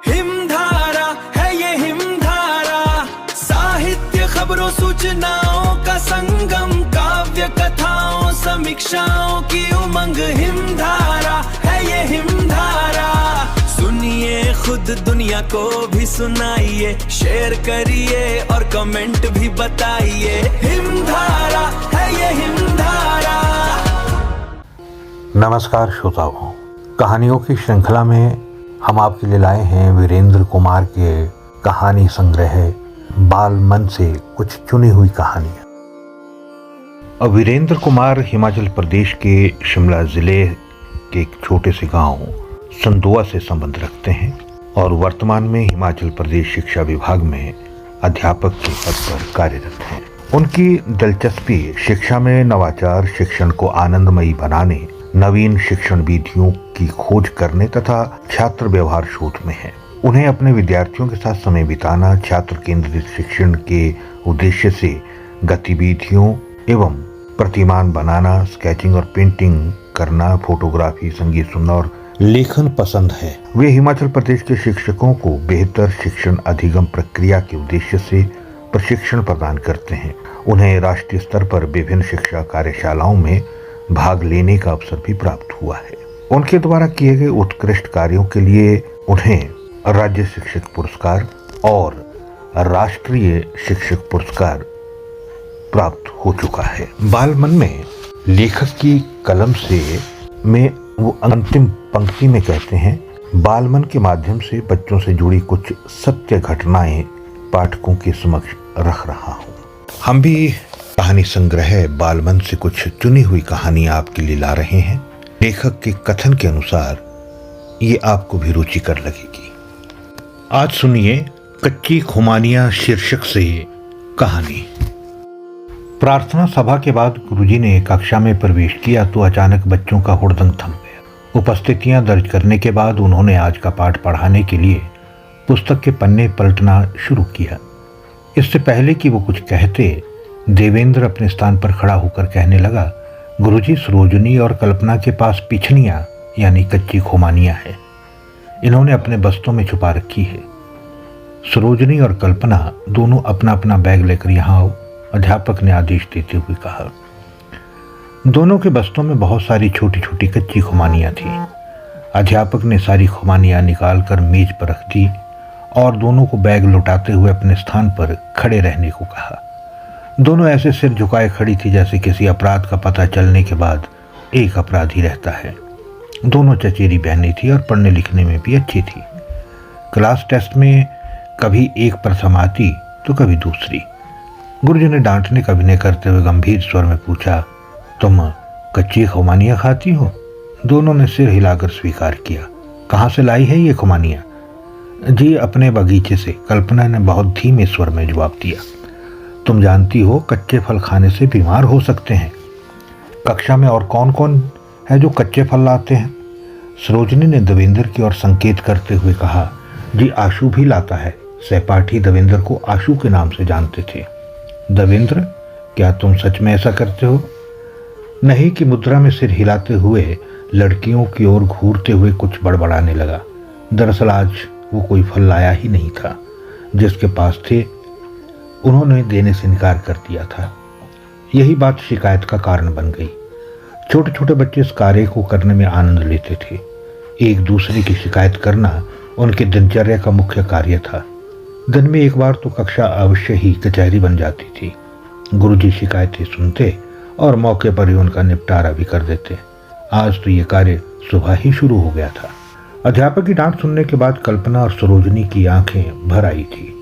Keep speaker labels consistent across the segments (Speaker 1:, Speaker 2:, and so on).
Speaker 1: हिमधारा है ये हिमधारा, साहित्य खबरों सूचनाओं का संगम, काव्य कथाओं समीक्षाओं की उमंग। हिमधारा है ये हिमधारा, सुनिए खुद दुनिया को भी सुनाइए, शेयर करिए और कमेंट भी बताइए। हिमधारा है ये हिमधारा।
Speaker 2: नमस्कार श्रोताओं, कहानियों की श्रृंखला में हम आपके लिए लाए हैं वीरेंद्र कुमार के कहानी संग्रह बाल मन से कुछ चुनी हुई कहानियां। और वीरेंद्र कुमार हिमाचल प्रदेश के शिमला जिले के एक छोटे से गांव संदुआ से संबंध रखते हैं और वर्तमान में हिमाचल प्रदेश शिक्षा विभाग में अध्यापक के पद पर कार्यरत हैं। उनकी दिलचस्पी शिक्षा में नवाचार, शिक्षण को आनंदमयी बनाने, नवीन शिक्षण विधियों की खोज करने तथा छात्र व्यवहार शोध में है। उन्हें अपने विद्यार्थियों के साथ समय बिताना, छात्र केंद्रित शिक्षण के उद्देश्य से गतिविधियों एवं प्रतिमान बनाना, स्केचिंग और पेंटिंग करना, फोटोग्राफी, संगीत सुनना और लेखन पसंद है। वे हिमाचल प्रदेश के शिक्षकों को बेहतर शिक्षण अधिगम प्रक्रिया के उद्देश्य से प्रशिक्षण प्रदान करते हैं। उन्हें राष्ट्रीय स्तर पर विभिन्न शिक्षा कार्यशालाओं में भाग लेने का अवसर भी प्राप्त हुआ है। उनके द्वारा किए गए उत्कृष्ट कार्यों के लिए उन्हें राज्य शिक्षक पुरस्कार और राष्ट्रीय शिक्षक पुरस्कार प्राप्त हो चुका है। बाल मन में लेखक की कलम से में वो अंतिम पंक्ति में कहते हैं, बाल मन के माध्यम से बच्चों से जुड़ी कुछ सत्य घटनाएं पाठकों के समक्ष रख रहा हूँ। हम भी कहानी संग्रह बाल मन से कुछ चुनी हुई कहानियां आपके लिए ला रहे हैं। लेखक के कथन के अनुसार ये आपको भी रुचिकर लगेगी। आज सुनिए कच्ची खुमानियां शीर्षक से कहानी। प्रार्थना सभा के बाद गुरुजी ने कक्षा में प्रवेश किया तो अचानक बच्चों का हुड़दंग थम गया। उपस्थितियां दर्ज करने के बाद उन्होंने आज का पाठ पढ़ाने के लिए पुस्तक के पन्ने पलटना शुरू किया। इससे पहले कि वो कुछ कहते, देवेंद्र अपने स्थान पर खड़ा होकर कहने लगा, गुरुजी, सरोजनी और कल्पना के पास पिछनियां यानी कच्ची खुमानियां हैं। इन्होंने अपने बस्तों में छुपा रखी है। सरोजनी और कल्पना दोनों अपना अपना बैग लेकर यहाँ आओ, अध्यापक ने आदेश देते हुए कहा। दोनों के बस्तों में बहुत सारी छोटी छोटी कच्ची खुमानियां थी। अध्यापक ने सारी खुमानियां निकाल कर मेज पर रख दी और दोनों को बैग लौटाते हुए अपने स्थान पर खड़े रहने को कहा। दोनों ऐसे सिर झुकाए खड़ी थी जैसे किसी अपराध का पता चलने के बाद एक अपराधी रहता है। दोनों चचेरी बहनें थी और पढ़ने लिखने में भी अच्छी थी। क्लास टेस्ट में कभी एक प्रथम आती तो कभी दूसरी। गुरुजी ने डांटने का अभिनय करते हुए गंभीर स्वर में पूछा, तुम कच्ची खुमानियां खाती हो? दोनों ने सिर हिलाकर स्वीकार किया। कहाँ से लाई है ये खुमानियां? जी, अपने बगीचे से, कल्पना ने बहुत धीमे स्वर में जवाब दिया। तुम जानती हो कच्चे फल खाने से बीमार हो सकते हैं। कक्षा में और कौन कौन है जो कच्चे फल लाते हैं? सरोजनी ने देवेंद्र की ओर संकेत करते हुए कहा, जी, आशु भी लाता है। सहपाठी देवेंद्र को आशु के नाम से जानते थे। देवेंद्र, क्या तुम सच में ऐसा करते हो? नहीं की मुद्रा में सिर हिलाते हुए लड़कियों की ओर घूरते हुए कुछ बड़बड़ाने लगा। दरअसल आज वो कोई फल लाया ही नहीं था। जिसके पास थे उन्होंने देने से इनकार कर दिया था। यही बात शिकायत का कारण बन गई। छोटे छोटे बच्चे इस कार्य को करने में आनंद लेते थे। एक दूसरे की शिकायत करना उनकी दिनचर्या का मुख्य कार्य था। दिन में एक बार तो कक्षा अवश्य ही कचहरी बन जाती थी। गुरुजी शिकायतें सुनते और मौके पर ही उनका निपटारा भी कर देते। आज तो ये कार्य सुबह ही शुरू हो गया था। अध्यापक की डांट सुनने के बाद कल्पना और सरोजनी की आंखें भर आई थी।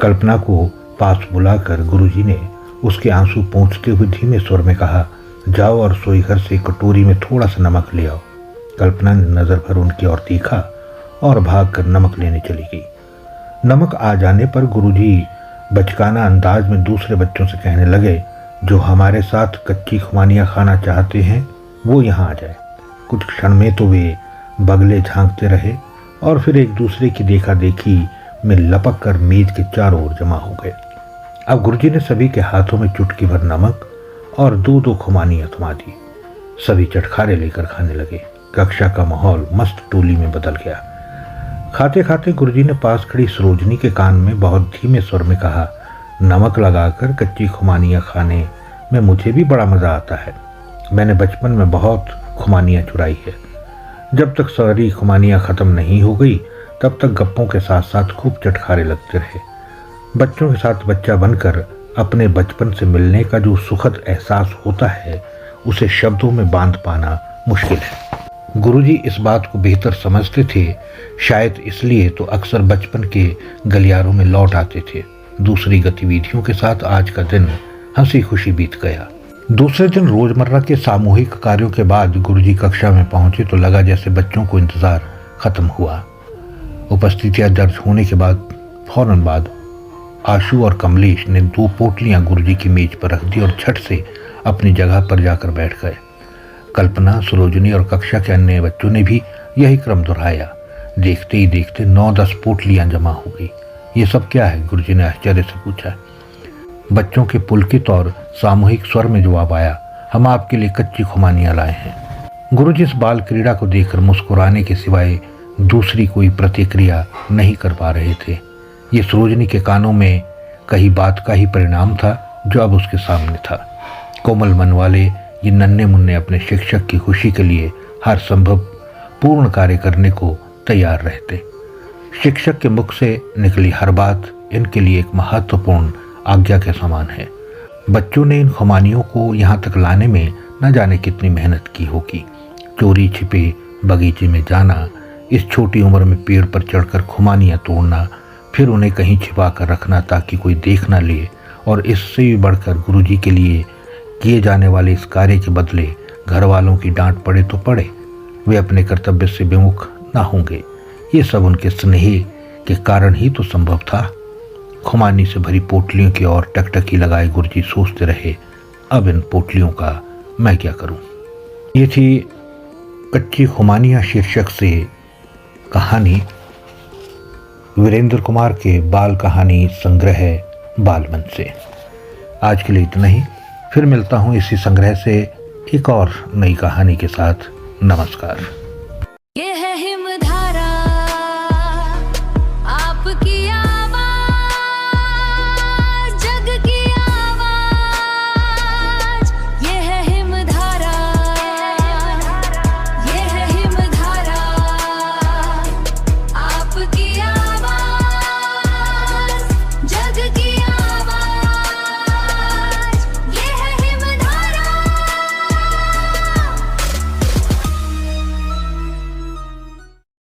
Speaker 2: कल्पना को पास बुलाकर गुरुजी ने उसके आंसू पोंछते हुए धीमे स्वर में कहा, जाओ और रसोई घर से कटोरी में थोड़ा सा नमक ले आओ। कल्पना ने नजर भर उनकी ओर देखा और भागकर नमक लेने चली गई। नमक आ जाने पर गुरुजी बचकाना अंदाज में दूसरे बच्चों से कहने लगे, जो हमारे साथ कच्ची खुमानियां खाना चाहते हैं वो यहाँ आ जाए। कुछ क्षण में तो वे बगले झांकते रहे और फिर एक दूसरे की देखा देखी में लपक कर मेज के चारों ओर जमा हो गए। अब गुरुजी ने सभी के हाथों में चुटकी भर नमक और दो दो खुमानियां थमा दी। सभी चटखारे लेकर खाने लगे। कक्षा का माहौल मस्त टोली में बदल गया। खाते खाते गुरुजी ने पास खड़ी सरोजनी के कान में बहुत धीमे स्वर में कहा, नमक लगाकर कच्ची खुमानियाँ खाने में मुझे भी बड़ा मज़ा आता है। मैंने बचपन में बहुत खुमानियाँ चुराई है। जब तक सारी खुमानियाँ ख़त्म नहीं हो गई तब तक गप्पों के साथ साथ खूब चटखारे लगते रहे। बच्चों के साथ बच्चा बनकर अपने बचपन से मिलने का जो सुखद एहसास होता है उसे शब्दों में बांध पाना मुश्किल है। गुरुजी इस बात को बेहतर समझते थे, शायद इसलिए तो अक्सर बचपन के गलियारों में लौट आते थे। दूसरी गतिविधियों के साथ आज का दिन हंसी खुशी बीत गया। दूसरे दिन रोजमर्रा के सामूहिक कार्यों के बाद गुरुजी कक्षा में पहुंचे तो लगा जैसे बच्चों को इंतजार खत्म हुआ। उपस्थितियां दर्ज होने के बाद फौरन बाद आशु और कमलेश ने 2 पोटलियां गुरुजी की मेज पर रख दी और झट से अपनी जगह पर जाकर बैठ गए। कल्पना, सरोजनी और कक्षा के अन्य बच्चों ने भी यही क्रम दोहराया। देखते ही देखते 9-10 पोटलियां जमा हो गई। ये सब क्या है? गुरुजी ने आश्चर्य से पूछा। बच्चों के पुलकित और सामूहिक स्वर में जवाब आया, हम आपके लिए कच्ची खुमानियाँ लाए हैं। गुरुजी इस बाल क्रीड़ा को देखकर मुस्कुराने के सिवाय दूसरी कोई प्रतिक्रिया नहीं कर पा रहे थे। ये सरोजनी के कानों में कही बात का ही परिणाम था जो अब उसके सामने था। कोमल मन वाले ये नन्हे मुन्ने अपने शिक्षक की खुशी के लिए हर संभव पूर्ण कार्य करने को तैयार रहते। शिक्षक के मुख से निकली हर बात इनके लिए एक महत्वपूर्ण आज्ञा के समान है। बच्चों ने इन खुमानियों को यहाँ तक लाने में न जाने कितनी मेहनत की होगी। चोरी छिपे बगीचे में जाना, इस छोटी उम्र में पेड़ पर चढ़कर खुमानियाँ तोड़ना, फिर उन्हें कहीं छिपा कर रखना ताकि कोई देख न ले, और इससे भी बढ़कर गुरुजी के लिए किए जाने वाले इस कार्य के बदले घर वालों की डांट पड़े तो पड़े, वे अपने कर्तव्य से विमुख न होंगे। ये सब उनके स्नेह के कारण ही तो संभव था। खुमानी से भरी पोटलियों की ओर टकटकी लगाए गुरुजी सोचते रहे, अब इन पोटलियों का मैं क्या करूं। ये थी कच्ची खुमानियाँ शीर्षक से कहानी वीरेंद्र कुमार के बाल कहानी संग्रह बालमन से। आज के लिए इतना ही, फिर मिलता हूँ इसी संग्रह से एक और नई कहानी के साथ। नमस्कार।